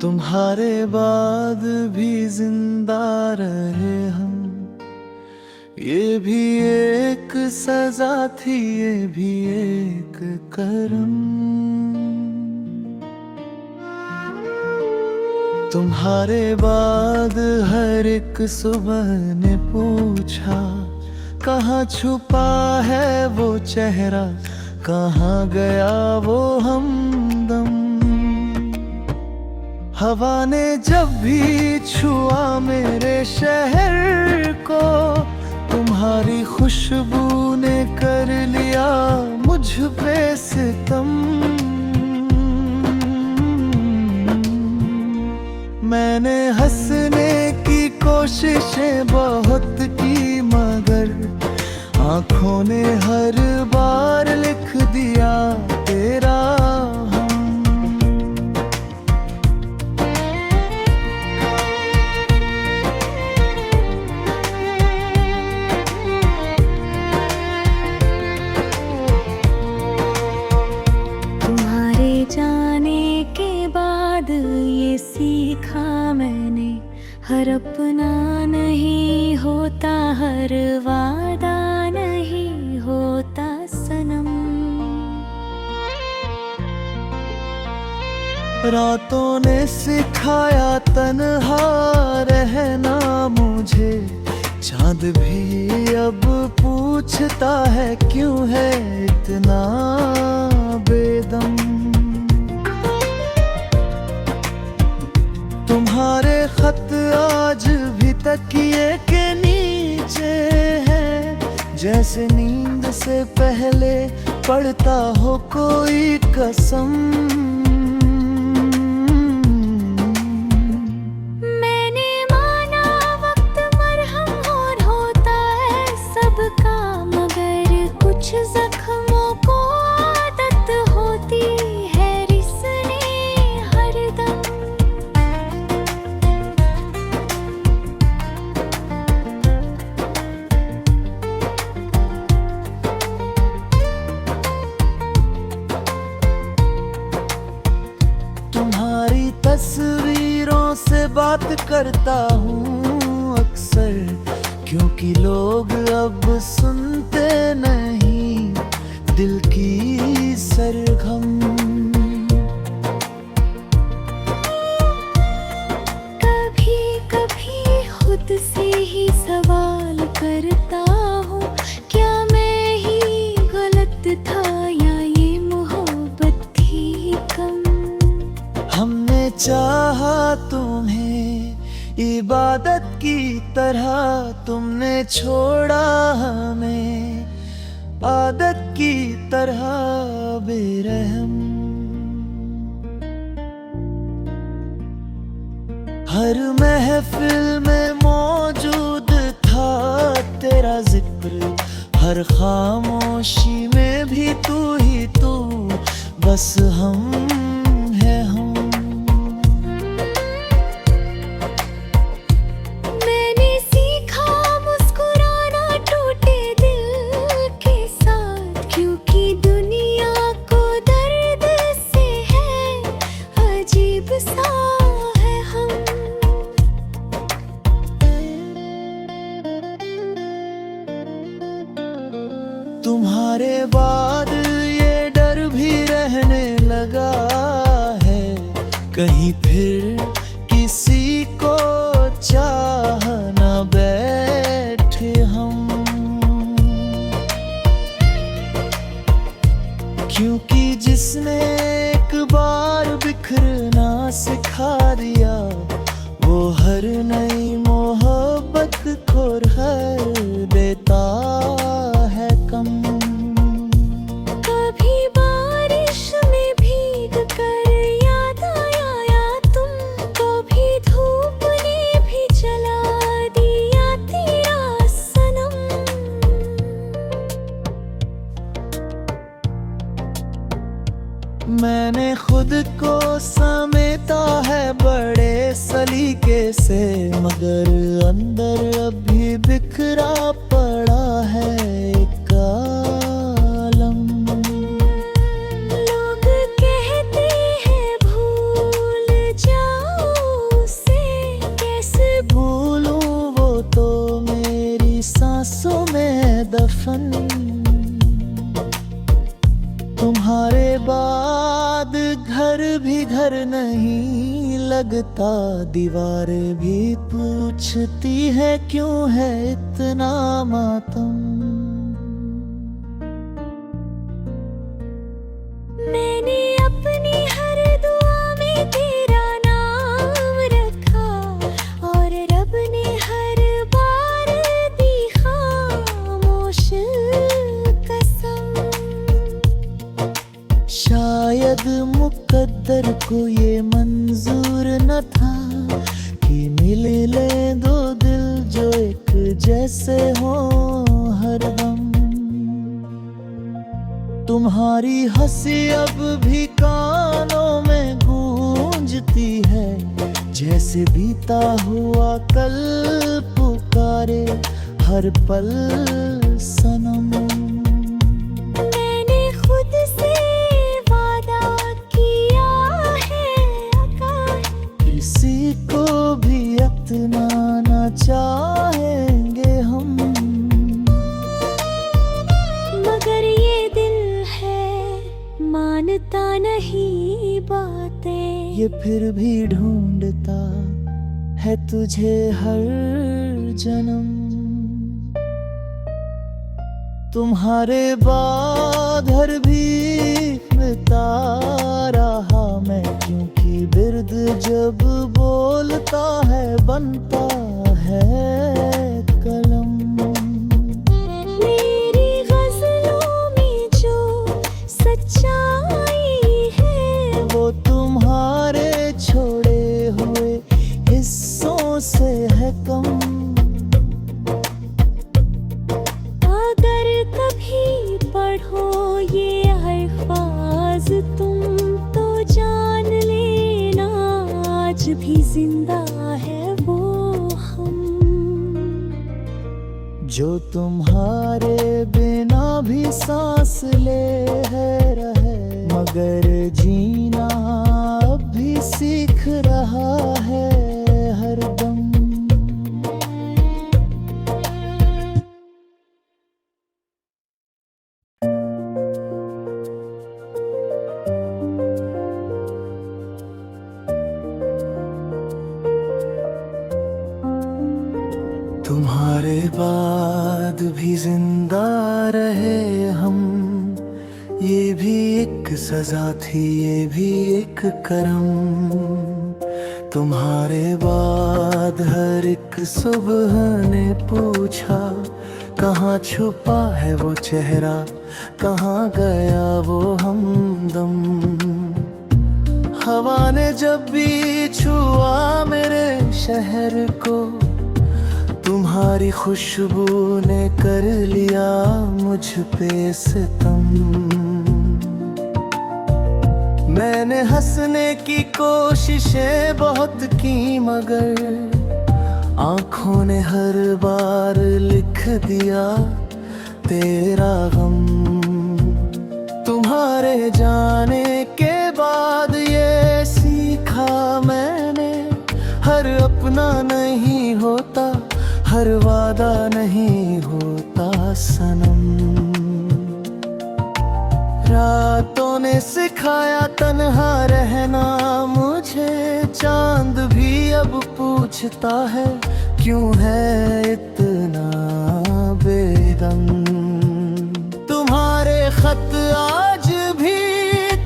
तुम्हारे बाद भी जिंदा रहे हम, ये भी एक सजा थी, ये भी एक करम। तुम्हारे बाद हर एक सुबह ने पूछा, कहाँ छुपा है वो चेहरा, कहाँ गया वो हमदम। हवा ने जब भी छुआ मेरे शहर को, तुम्हारी खुशबू ने कर लिया मुझ पे सितम। मैंने हंसने की कोशिशें बहुत की, मगर आँखों ने हर बार लिख दिया तेरा ये सीखा मैंने, हर अपना नहीं होता, हर वादा नहीं होता सनम। रातों ने सिखाया तन्हा रहना मुझे, चांद भी अब पूछता है क्यों है इतना बेदम। तुम्हारे खत आज भी तकिए के नीचे हैं, जैसे नींद से पहले पढ़ता हो कोई कसम। मैंने माना वक्त मरहम और होता है सबका, मगर कुछ जख्मों को आदत होती है रिसने हरदम। तुम्हारी तस्वीरों से बात करता हूँ अक्सर, क्योंकि लोग अब सुनते नहीं दिल की सरगम। कभी कभी खुद से ही सवाल करता हूँ, क्या मैं ही गलत था या ये मोहब्बत थी कम। हमने चाहा तुम्हें इबादत की तरह, तुमने छोड़ा हमें आदत की तरह बेरहम। हर महफिल में मौजूद था तेरा जिक्र, हर खामोशी में भी तू ही तू, बस हम है हम। मैंने सीखा मुस्कुराना टूटे दिल के साथ, क्योंकि दुनिया को दर्द से है अजीब सा है हम। तुम्हारे बाद ये डर भी रहने लगा है, कहीं फिर किसी को चाह न बैठे हम। क्योंकि जिसने एक बार बिखरना सिखा दिया, वो हर नई मोहब्बत को हर देता है कम। कभी बारिश में भीग कर याद आया तुम, कभी धूप ने भी जला दिया तेरा सनम। मैंने खुद को समेटा है बड़े सलीके से, मगर अंदर अभी बिखरा पड़ा है एक आलम। लोग कहते हैं भूल जाओ डर नहीं लगता। दीवारें भी पूछती है क्यों है इतना मातम। मैंने अपनी हर दुआ में तेरा नाम रखा और रब ने हर बार दी खामोश कसम। शायद मुकद्दर को ये मंजूर न था कि मिले ले दो दिल जो एक जैसे हो हरदम। तुम्हारी हंसी अब भी कानों में गूंजती है, जैसे बीता हुआ कल पुकारे हर पल सनम। मैंने खुद से वादा किया है अगर किसी को भी अपनाना चाहेंगे हम। मगर ये दिल है मानता नहीं बातें। ये फिर भी ढूंढता है तुझे हर जन्म। तुम्हारे बाद हर भीख मिटा रहा मैं, क्योंकि बिर्द जब बोलता है बनता है कलम। मेरी गज़लों में जो सच्चाई है वो तुम्हारे छोड़े हुए हिस्सों से है कम। अगर कभी पढ़ो ये अल्फाज तुम तो जान लेना आज भी जिंदा है वो हम। जो तुम्हारे बिना भी सांस ले है रहे, मगर जीना अब भी सीख रहा है हरदम। तुम्हारे बाद भी जिंदा रहे हम, ये भी एक सजा थी, ये भी एक करम। तुम्हारे बाद हर एक सुबह ने पूछा कहाँ छुपा है वो चेहरा, कहाँ गया वो हमदम। हवा ने जब भी छुआ मेरे शहर को, तुम्हारी खुशबू ने कर लिया मुझ पे सितम। मैंने हंसने की कोशिशें बहुत की, मगर आँखों ने हर बार लिख दिया तेरा गम। तुम्हारे जाने के बाद ये सीखा मैंने, हर अपना नहीं होता, हर वादा नहीं होता सनम। रातों ने सिखाया तन्हा रहना मुझे, चांद भी अब पूछता है क्यों है इतना बेदम। तुम्हारे खत आज भी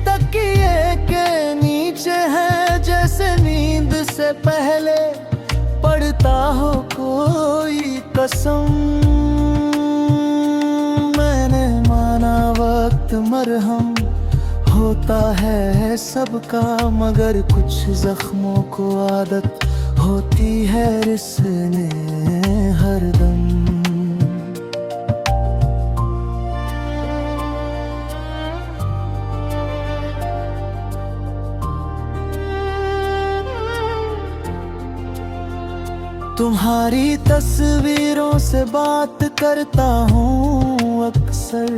तकिए के नीचे हैं, जैसे नींद से पहले पढ़ता हो कोई कसम। मैंने माना वक्त मरहम होता है सबका, मगर कुछ जख्मों को आदत होती है रिसने हरदम। तुम्हारी तस्वीरों से बात करता हूँ अक्सर,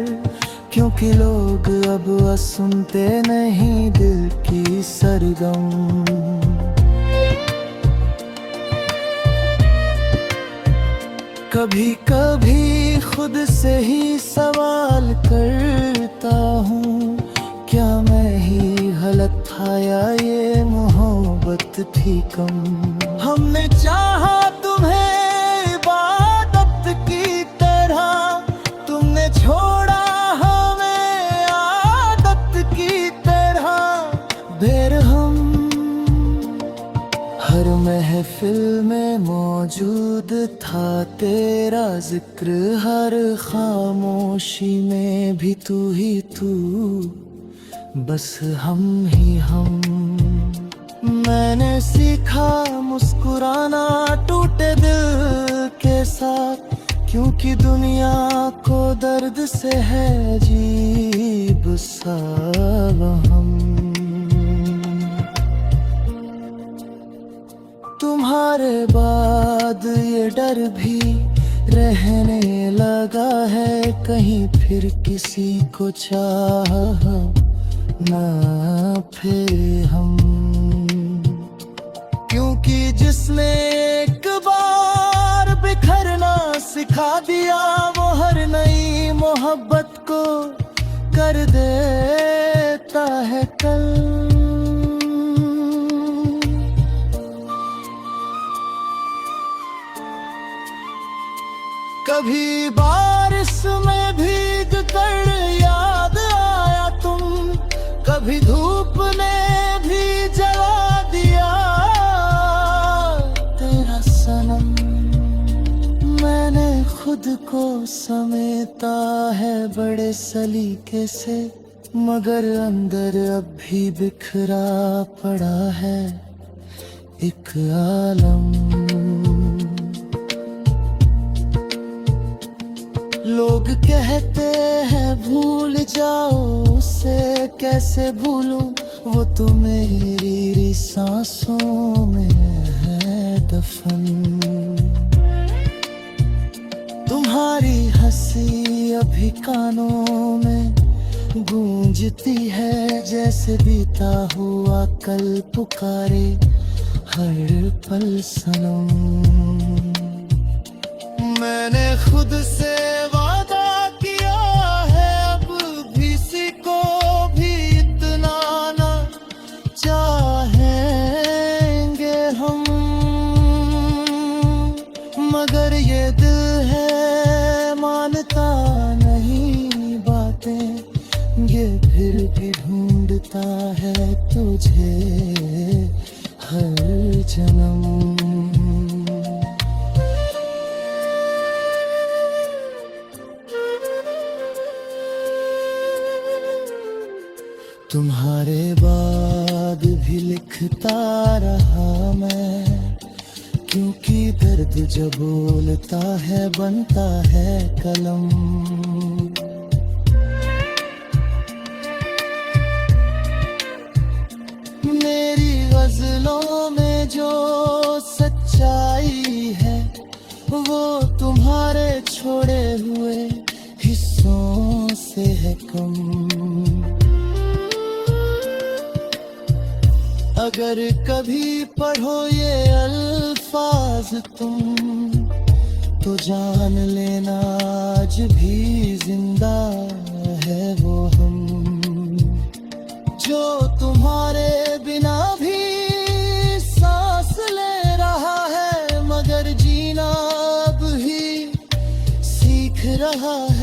क्योंकि लोग अब सुनते नहीं दिल की सरगम। कभी कभी खुद से ही सवाल करता हूँ, क्या मैं ही गलत खाया ये मोहब्बत भी कम। हमने चाहा तुम्हें इबादत की तरह, तुमने छोड़ा हमें आदत की तरह। बेरहम हर महफिल में मौजूद था तेरा जिक्र, हर खामोशी में भी तू ही तू, बस हम ही हम। मैंने सीखा मुस्कुराना टूटे दिल के साथ, क्योंकि दुनिया को दर्द से है अजीब सा वहम। तुम्हारे बाद ये डर भी रहने लगा है, कहीं फिर किसी को चाह ना फिर हम। क्योंकि जिसने एक बार बिखरना सिखा दिया, वो हर नई मोहब्बत को कर देता है कल। कभी बारिश में भीग कर याद आया तुम, कभी धूप ने भी जला दिया तेरा सनम। मैंने खुद को समेटा है बड़े सलीके से, मगर अंदर अब भी बिखरा पड़ा है एक आलम। लोग कहते हैं भूल जाओ उसे, कैसे भूलूं, वो तो मेरी सांसों में है दफन। तुम्हारी हंसी अभी कानों में गूंजती है, जैसे बीता हुआ कल पुकारे हर पल सनम। मैंने खुद से वादा किया है, अब किसी को भी इतना ना चाहेंगे हम। मगर ये दिल है मानता नहीं बातें, ये फिर भी ढूंढता है तुझे हर जन्म। तुम्हारे बाद भी लिखता रहा मैं, क्योंकि दर्द जब बोलता है बनता है कलम। मेरी गजलों में जो सच्चाई है, वो तुम्हारे छोड़े हुए हिस्सों से है कम। अगर कभी पढ़ो ये अल्फाज तुम, तो जान लेना आज भी जिंदा है वो हम, जो तुम्हारे बिना भी सांस ले रहा है, मगर जीना अब ही सीख रहा है।